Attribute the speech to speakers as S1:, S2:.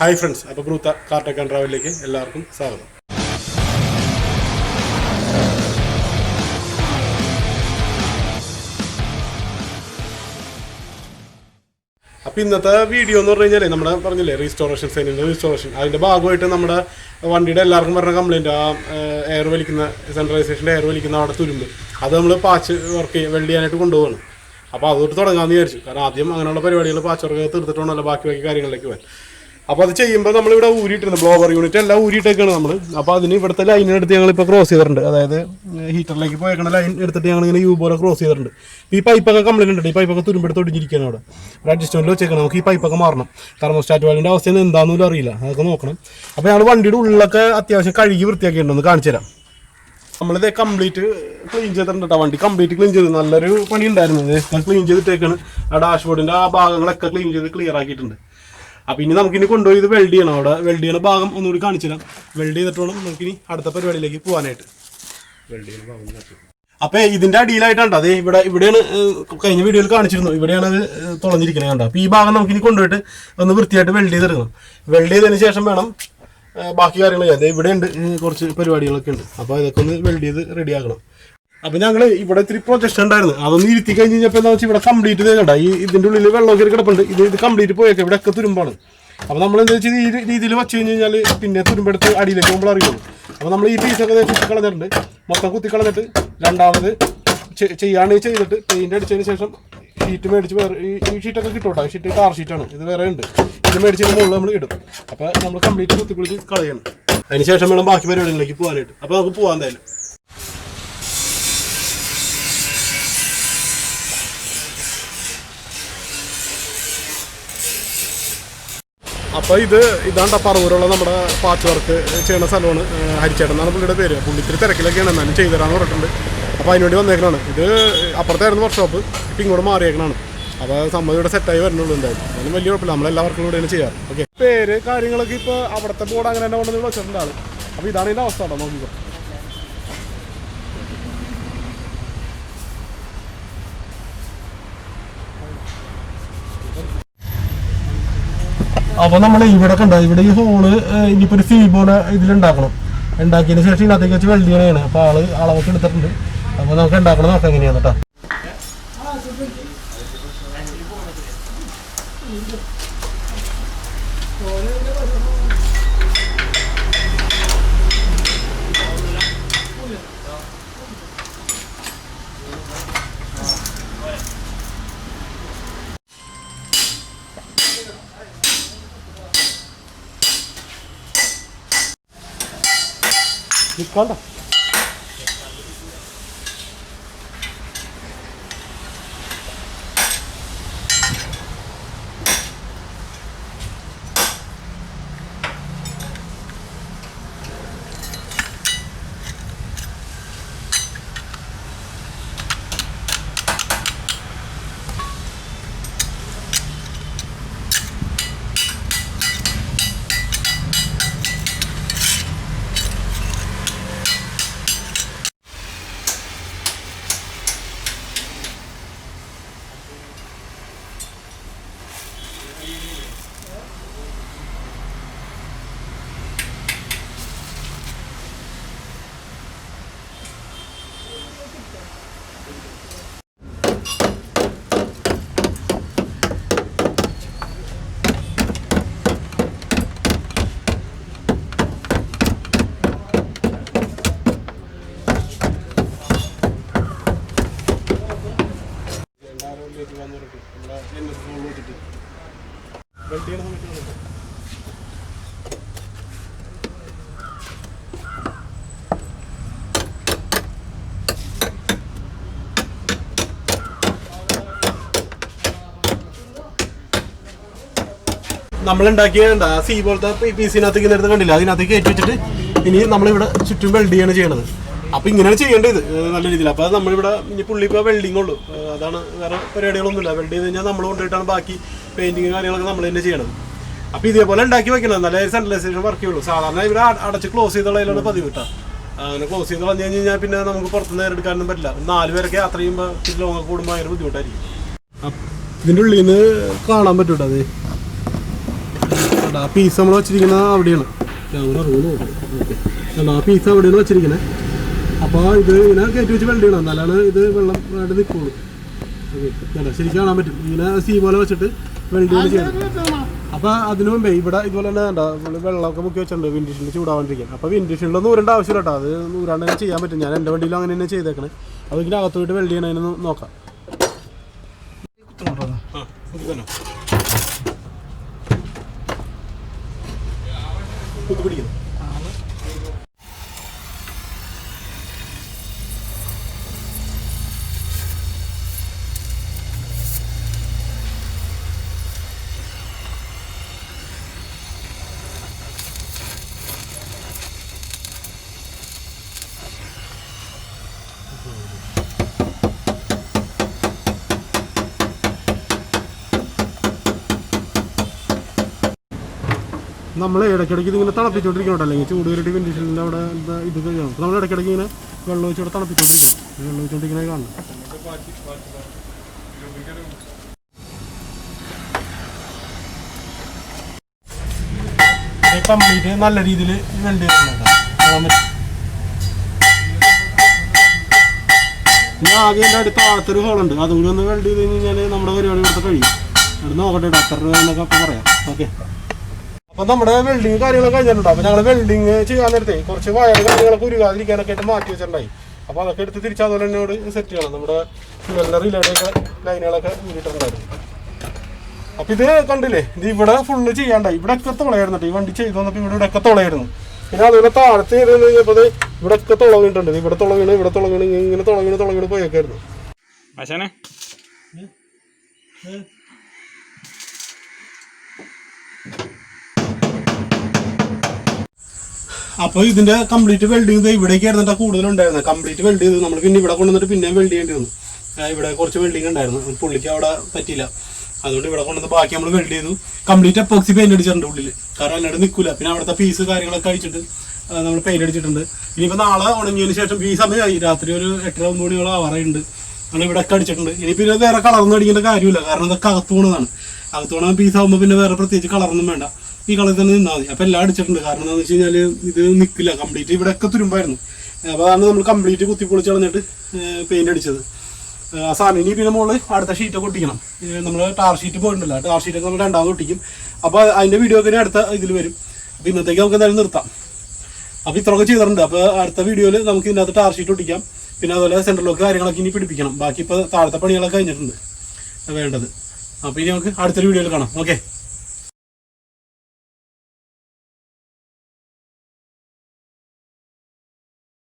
S1: Hi friends, അപ്പോൾ ഗ്രൂത്ത car tech and ട്രാവലിലേക്ക് എല്ലാവർക്കും സ്വാഗതം. അപ്പോൾ ഇന്നത്തെ വീഡിയോ എന്ന് പറഞ്ഞു കഴിഞ്ഞാൽ നമ്മുടെ പറഞ്ഞില്ലേ റീസ്റ്റോറേഷൻ സെയിലിൻ്റെ റീസ്റ്റോറേഷൻ അതിൻ്റെ ഭാഗമായിട്ട് നമ്മുടെ വണ്ടിയുടെ എല്ലാവർക്കും പറഞ്ഞ കംപ്ലയിൻറ്റ് ആ എയർ വലിക്കുന്ന സെൻട്രലൈസേഷൻ്റെ എയർ വലിക്കുന്ന അവിടെ തുരുമ്പ് അത് നമ്മൾ പാച്ച് വർക്ക് വെൽഡ് ചെയ്യാനായിട്ട് കൊണ്ടുപോകണം. അപ്പോൾ അതുകൊണ്ട് തുടങ്ങാമെന്ന് വിചാരിച്ചു. കാരണം ആദ്യം അങ്ങനെയുള്ള പരിപാടികൾ പാച്ച് വർക്ക് തീർത്തിട്ടുണ്ടല്ലോ ബാക്കി കാര്യങ്ങളിലേക്ക് പോകാൻ. അപ്പോൾ അത് ചെയ്യുമ്പോൾ നമ്മളിവിടെ ഊരിയിട്ടുണ്ട്, ബ്ലോവർ യൂണിറ്റ് എല്ലാം ഊരിയിട്ടേക്കാണ് നമ്മൾ. അപ്പോൾ അതിന് ഇവിടുത്തെ ലൈനെടുത്ത് ഞങ്ങളിപ്പോൾ ക്രോസ് ചെയ്തിട്ടുണ്ട്. അതായത് ഹീറ്ററിലേക്ക് പോയേക്കണ ലൈൻ എടുത്തിട്ട് ഞങ്ങളിങ്ങനെ യു പോലെ ക്രോസ് ചെയ്തിട്ടുണ്ട്. ഈ പൈപ്പൊക്കെ കംപ്ലൈൻറ്റ് ഉണ്ട്, ഈ പൈപ്പൊക്കെ തുരുമ്പെടുത്ത് ഒടിഞ്ഞിരിക്കുകയാണ്. അവിടെ ഒരു അഡ്ജസ്റ്റ്മെൻറ്റിൽ വെച്ചേക്കണം. നമുക്ക് ഈ പൈപ്പൊക്കെ മാറണം. തെർമോസ്റ്റാറ്റ് വാലിൻ്റെ അവസ്ഥ എന്താണെന്നും അറിയില്ല, അതൊക്കെ നോക്കണം. അപ്പോൾ ഞങ്ങൾ വണ്ടിയുടെ ഉള്ളിലൊക്കെ അത്യാവശ്യം കഴുകി വൃത്തിയാക്കിയിട്ടുണ്ടെന്ന് കാണിച്ചു തരാം. നമ്മളിത് കംപ്ലീറ്റ് ക്ലീൻ ചെയ്തിട്ടുണ്ട് കേട്ടോ. വണ്ടി കംപ്ലീറ്റ് ക്ലീൻ ചെയ്ത് നല്ലൊരു പണി ഉണ്ടായിരുന്നു. ക്ലീൻ ചെയ്തിട്ടേക്കാണ്. ആ ഡാഷ്ബോർഡിൻ്റെ ആ ഭാഗങ്ങളൊക്കെ ക്ലീൻ ചെയ്ത് ക്ലിയർ ആക്കിയിട്ടുണ്ട്. അപ്പോൾ ഇനി നമുക്കിനി കൊണ്ടുപോയി ഇത് വെൽഡ് ചെയ്യണം. അവിടെ വെൽഡ് ചെയ്യുന്ന ഭാഗം ഒന്നുകൂടി കാണിച്ചു തരാം. വെൽഡ് ചെയ്തിട്ട് വേണം നമുക്കിനി അടുത്ത പരിപാടിയിലേക്ക് പോകാനായിട്ട്. വെൽഡ് ചെയ്യുന്ന ഭാഗം അപ്പോൾ ഇതിൻ്റെ അടിയിലായിട്ടാണ് അത് ഇവിടെയാണ് കഴിഞ്ഞ വീഡിയോയിൽ കാണിച്ചിരുന്നു. ഇവിടെയാണ് അത് തുളഞ്ഞിരിക്കുന്നത് കണ്ടോ. അപ്പോൾ ഈ ഭാഗം നമുക്കിനി കൊണ്ടുപോയിട്ട് ഒന്ന് വൃത്തിയായിട്ട് വെൽഡ് ചെയ്തെടുക്കണം. വെൽഡ് ചെയ്തതിന് ശേഷം വേണം ബാക്കി കാര്യങ്ങൾ ചെയ്യാം. ഇവിടെ ഉണ്ട് കുറച്ച് പരിപാടികളൊക്കെ ഉണ്ട്. അപ്പോൾ ഇതൊക്കെ ഒന്ന് വെൽഡ് ചെയ്ത് റെഡിയാക്കണം. അപ്പോൾ ഞങ്ങൾ ഇവിടെ ഇത്തിരി പ്രൊജക്ഷൻ ഉണ്ടായിരുന്നു, അതൊന്ന് ഇരുത്തി കഴിഞ്ഞ് കഴിഞ്ഞപ്പോൾ എന്താ വെച്ചാൽ ഇവിടെ കംപ്ലീറ്റ് ചെയ്യണ്ട. ഇതിൻ്റെ ഉള്ളിൽ വെള്ളമൊക്കെ കെടുപ്പുണ്ട്. ഇത് കംപ്ലീറ്റ് പോയേക്കാം. ഇവിടെയൊക്കെ തുരുമ്പാണ്. അപ്പോൾ നമ്മൾ എന്താ വെച്ചാൽ ഈ രീതിയിൽ വെച്ച് കഴിഞ്ഞ് കഴിഞ്ഞാൽ പിന്നെ തുരുമ്പെടുത്ത് അടിയിലേക്ക് പോകുമ്പോൾ അറിയുള്ളൂ. അപ്പോൾ നമ്മൾ ഈ പീസൊക്കെ കുത്തിക്കളഞ്ഞിട്ടുണ്ട്. മൊത്തം കുത്തിക്കളഞ്ഞിട്ട് രണ്ടാമത് ചെയ്യുകയാണെങ്കിൽ ചെയ്തിട്ട് പെയിൻ്റ് അടിച്ചതിന് ശേഷം ഷീറ്റ് മേടിച്ച് വേറെ ഈ ഷീറ്റൊക്കെ കിട്ടും കേട്ടോ. ഷീറ്റ് കാർ ഷീറ്റാണ്, ഇത് വേറെ ഉണ്ട്. ഇത് മേടിച്ചതിന് മുകളിൽ നമ്മൾ ഇടും. അപ്പോൾ നമ്മൾ കംപ്ലീറ്റ് കുത്തിക്കുളിച്ച് കളയണം. അതിന് ശേഷം വേണം ബാക്കി പരിപാടികളിലേക്ക് പോകാനായിട്ട്. അപ്പോൾ നമുക്ക് പോകാൻ എന്തായാലും. അപ്പോൾ ഇതാണ്ട പറവൂരുള്ള നമ്മുടെ പാച്ച് വർക്ക് ചെയ്യുന്ന സ്ഥലമാണ്. ഹരിച്ചേട്ടൻ എന്നാണ് പുള്ളിയുടെ പേര്. പുള്ളിത്തിരി തിരക്കിലൊക്കെയാണ്, എന്നാലും ചെയ്തു തരാമെന്ന് പറഞ്ഞിട്ടുണ്ട്. അപ്പോൾ അതിനുവേണ്ടി വന്നേക്കണാണ്. ഇത് അപ്പുറത്തായിരുന്നു വർക്ക്ഷോപ്പ്, ഇപ്പം ഇങ്ങോട്ട് മാറിയേക്കണാണ്. അപ്പോൾ സമ്മതിയുടെ സെറ്റായി വരുന്നുള്ളൂ. എന്തായാലും അതിന് വലിയ കുഴപ്പമില്ല, നമ്മളെല്ലാ വർക്കും കൂടെയാണ് ചെയ്യാറ്. ഓക്കെ, പേര് കാര്യങ്ങളൊക്കെ ഇപ്പോൾ അവിടുത്തെ ബോർഡ് അങ്ങനെ തന്നെ കൊണ്ടുവന്ന് വെച്ചിട്ടുണ്ടാണ്. അപ്പോൾ ഇതാണ് ഇതിൻ്റെ അവസ്ഥ കേട്ടോ. നോക്കിക്കോ. അപ്പോൾ നമ്മൾ ഇവിടെ കണ്ട ഇവിടെ ഈ ഹോള് ഇനിയിപ്പോൾ ഒരു സീ പോലെ ഇതിലുണ്ടാക്കണം. ഉണ്ടാക്കിയതിന് ശേഷം ഇതിനകത്തേക്ക് വെച്ച് വെൽഡ് ചെയ്യണതാണ്. അപ്പോൾ അളവൊക്കെ എടുത്തിട്ടുണ്ട്. അപ്പോൾ നമുക്ക് ഉണ്ടാക്കണം, നോക്കാം എങ്ങനെയാണ് കേട്ടോ. നിൽക്കണ്ട, നമ്മളുണ്ടാക്കിയ സീ പോലത്തെ പീസിനകത്തേക്ക് നേരത്തെ കണ്ടില്ല, അതിനകത്തേക്ക് കയറ്റി വെച്ചിട്ട് ഇനി നമ്മളിവിടെ ചുറ്റും വെൽഡ് ചെയ്യാണ് ചെയ്യണത്. അപ്പോൾ ഇങ്ങനെയാണ് ചെയ്യേണ്ടത് നല്ല രീതിയിൽ. അപ്പോൾ അത് നമ്മളിവിടെ ഇനി പുള്ളി ഇപ്പോൾ വെൽഡിങ് ഉള്ളൂ, അതാണ്, വേറെ പരിപാടികളൊന്നുമില്ല. വെൽഡ് ചെയ്ത് കഴിഞ്ഞാൽ നമ്മൾ കൊണ്ടുപോയിട്ടാണ് ബാക്കി പെയിൻറ്റിങ് കാര്യങ്ങളൊക്കെ നമ്മൾ തന്നെ ചെയ്യണത്. അപ്പോൾ ഇതേപോലെ ഉണ്ടാക്കി വെക്കണം, നല്ല സെൻട്രലൈസേഷൻ വർക്ക് ചെയ്യുള്ളൂ. സാധാരണ ഇവിടെ അടച്ച് ക്ലോസ് ചെയ്തുള്ളതിലാണ് പതിവ് കിട്ടുക. അങ്ങനെ ക്ലോസ് ചെയ്ത് വന്നു കഴിഞ്ഞാൽ പിന്നെ നമുക്ക് പുറത്ത് നേരെടുക്കാനൊന്നും പറ്റില്ല. 4 പേരൊക്കെ യാത്ര ചെയ്യുമ്പോൾ ഇച്ചിരി ലോങ്ങൊക്കെ കൂടുമ്പോൾ ഭയങ്കര ബുദ്ധിമുട്ടായിരിക്കും. ഇതിൻ്റെ ഉള്ളിൽ നിന്ന് കാണാൻ പറ്റൂട്ടോ. അത് ആ പീസ് നമ്മൾ വെച്ചിരിക്കുന്നത് അവിടെയാണ്. ആ പീസ് അവിടെയാണ് വെച്ചിരിക്കുന്നത്. അപ്പോൾ ഇത് ഇങ്ങനെ കയറ്റി വെച്ച് വെൽഡ് ചെയ്യണം, എന്നാലാണ് ഇത് വെള്ളം ആയിട്ട് നിൽക്കുള്ളൂ. ശരിക്കും കാണാൻ പറ്റും. ഇങ്ങനെ സീ പോലെ വെച്ചിട്ട് വെൽഡ് ചെയ്യണം. അപ്പോൾ അതിന് മുമ്പേ ഇവിടെ ഇതുപോലെ തന്നെ വേണ്ട വെള്ളമൊക്കെ മുക്കി വെച്ചിട്ടുണ്ട് വിൻഡിഷനിൽ ചൂടാവാണ്ടിരിക്കാൻ. അപ്പോൾ വിൻഡിഷനിലൊന്നും ഊരേണ്ട ആവശ്യമില്ല കേട്ടോ, അത് ഊരാണ്ട് തന്നെ ചെയ്യാൻ പറ്റും. ഞാൻ എൻ്റെ വണ്ടിയിലും അങ്ങനെ തന്നെ ചെയ്തേക്കണേ. അപ്പോൾ ഇതിൻ്റെ അകത്തോട്ട് വെൽഡ് ചെയ്യണതിന് നോക്കാം. പിടിക്കുന്നു. നമ്മൾ ഇടയ്ക്കിടയ്ക്ക് ഇതിങ്ങനെ തണുപ്പിച്ചുകൊണ്ടിരിക്കണം, അല്ലെങ്കിൽ ചൂട് കയറിയിട്ട് വെന്റിലേഷൻ്റെ അവിടെ എന്താ ഇത് കഴിയണം. അപ്പോൾ നമ്മൾ ഇടയ്ക്കിടയ്ക്ക് ഇങ്ങനെ വെള്ളം ഒഴിച്ചോടെ തണുപ്പിച്ചുകൊണ്ടിരിക്കണം. വെള്ളം ഒഴിച്ചുകൊണ്ടിരിക്കണേ കാണണം. കംപ്ലീറ്റ് നല്ല രീതിയിൽ വെൽഡ് ചെയ്തിട്ടുണ്ട്. ഇനി ആകെ എൻ്റെ അടുത്ത് താഴത്തൊരു ഹോളുണ്ട്, അതുകൂടി ഒന്ന് വെൽഡ് ചെയ്ത് കഴിഞ്ഞാൽ നമ്മുടെ പരിപാടി കൊടുത്ത് കഴിയും. അവിടെ നോക്കട്ടെ അത്ര രൂപ എന്നൊക്കെ അപ്പം പറയാം. ഓക്കെ, അപ്പോൾ നമ്മുടെ വെൽഡിങ് കാര്യങ്ങളൊക്കെ കഴിഞ്ഞിട്ടുണ്ട്. അപ്പോൾ ഞങ്ങൾ വെൽഡിങ് ചെയ്യാൻ നേരത്തെ കുറച്ച് വയർ കാര്യങ്ങളൊക്കെ ഉരുകാതിരിക്കാനൊക്കെ ആയിട്ട് മാറ്റി വെച്ചിട്ടുണ്ടായി. അപ്പോൾ അതൊക്കെ എടുത്ത് തിരിച്ച് അതുപോലെ എന്നോട് സെറ്റ് ചെയ്യണം. നമ്മുടെ ഫ്യൂവലിൻ്റെ റിലേറ്റൊക്കെ ലൈനുകളൊക്കെ ഊരിയിട്ടുണ്ടായിരുന്നു. അപ്പോൾ ഇത് കണ്ടില്ലേ, ഇത് ഇവിടെ ഫുള്ള് ചെയ്യാണ്ടായി. ഇവിടെ ഒക്കെ തുളയായിരുന്നു. ഈ വണ്ടി ചെയ്ത് വന്നപ്പോൾ ഇവിടെ ഒക്കെ തുളയായിരുന്നു. പിന്നെ അതുപോലെ താഴത്ത് ചെയ്ത് കഴിഞ്ഞപ്പോൾ ഇവിടെ ഒക്കെ തുള വീണിട്ടുണ്ട്. ഇവിടെ തുള വീണ്, ഇവിടെ തുള വീണ്, ഇങ്ങനെ തുള വീണ് പോയേക്കായിരുന്നു. അപ്പോൾ ഇതിൻ്റെ കംപ്ലീറ്റ് വെൽഡിങ് ഇവിടേക്ക് ആയിരുന്നു കൂടുതലുണ്ടായിരുന്നത്. കംപ്ലീറ്റ് വെൽഡ് ചെയ്ത് നമ്മൾ പിന്നെ ഇവിടെ കൊണ്ടുവന്നിട്ട് പിന്നെയും വെൽഡ് ചെയ്യേണ്ടി വന്നു. ഇവിടെ കുറച്ച് വെൽഡിങ് ഉണ്ടായിരുന്നു, പുള്ളിക്ക് അവിടെ പറ്റിയില്ല. അതുകൊണ്ട് ഇവിടെ കൊണ്ടുവന്ന് ബാക്കി നമ്മൾ വെൽഡ് ചെയ്തു. കംപ്ലീറ്റ് എപ്പോക്സി പെയിന്റ് അടിച്ചിട്ടുണ്ട് ഉള്ളിൽ, കാരണം അല്ലാണ്ട് നിൽക്കില്ല. പിന്നെ അവിടുത്തെ പീസ് കാര്യങ്ങളൊക്കെ അഴിച്ചിട്ട് നമ്മൾ പെയിന്റ് അടിച്ചിട്ടുണ്ട്. ഇനിയിപ്പോൾ നാളെ ഉണങ്ങിയതിന് ശേഷം ഈ സമയമായി രാത്രി ഒരു 8-9 മണിയോളം ആവാറുണ്ട്. നമ്മൾ ഇവിടെ ഒക്കെ അടിച്ചിട്ടുണ്ട്. ഇനി പിന്നെ വേറെ കളറൊന്നും അടിക്കേണ്ട കാര്യമില്ല, കാരണം ഇതൊക്കെ അകത്തുപോണതാണ്. അകത്തുപോണ പീസ് ആകുമ്പോൾ പിന്നെ വേറെ പ്രത്യേകിച്ച് കളറൊന്നും വേണ്ട, ഈ കളറിൽ തന്നെ നിന്നാൽ മതി. അപ്പോൾ എല്ലാം അടിച്ചിട്ടുണ്ട്. കാരണം എന്താണെന്ന് വെച്ച് കഴിഞ്ഞാൽ ഇത് നിൽക്കില്ല, കംപ്ലീറ്റ് ഇവിടെ ഒക്കെ തുരുമ്പായിരുന്നു. അപ്പോൾ അതാണ് നമ്മൾ കംപ്ലീറ്റ് കുത്തിപ്പൊളിച്ച് കളഞ്ഞിട്ട് പെയിന്റ് അടിച്ചത്. ആ സാധനം ഇനി പിന്നെ മുകളിൽ അടുത്ത ഷീറ്റൊക്കെ ഒട്ടിക്കണം. നമ്മൾ ടാർ ഷീറ്റ് പോയിട്ടുണ്ടല്ലോ, ടാർ ഷീറ്റൊക്കെ നമ്മൾ രണ്ടാമത് ഒട്ടിക്കും. അപ്പോൾ അതിൻ്റെ വീഡിയോ ഒക്കെ അടുത്ത ഇതിൽ വരും. അപ്പോൾ ഇന്നത്തേക്ക് നമുക്ക് എന്തായാലും നിർത്താം. അപ്പോൾ ഇത്രയൊക്കെ ചെയ്തിട്ടുണ്ട്. അപ്പോൾ അടുത്ത വീഡിയോയിൽ നമുക്ക് ഇതിനകത്ത് ടാർ ഷീറ്റ് ഒട്ടിക്കാം. പിന്നെ അതുപോലെ സെൻട്രലൊക്കെ കാര്യങ്ങളൊക്കെ ഇനി പിടിപ്പിക്കണം. ബാക്കി ഇപ്പോൾ താഴത്തെ പണികളൊക്കെ കഴിഞ്ഞിട്ടുണ്ട് വേണ്ടത്. അപ്പോൾ ഇനി നമുക്ക് അടുത്തൊരു വീഡിയോയിൽ കാണാം. ഓക്കെ.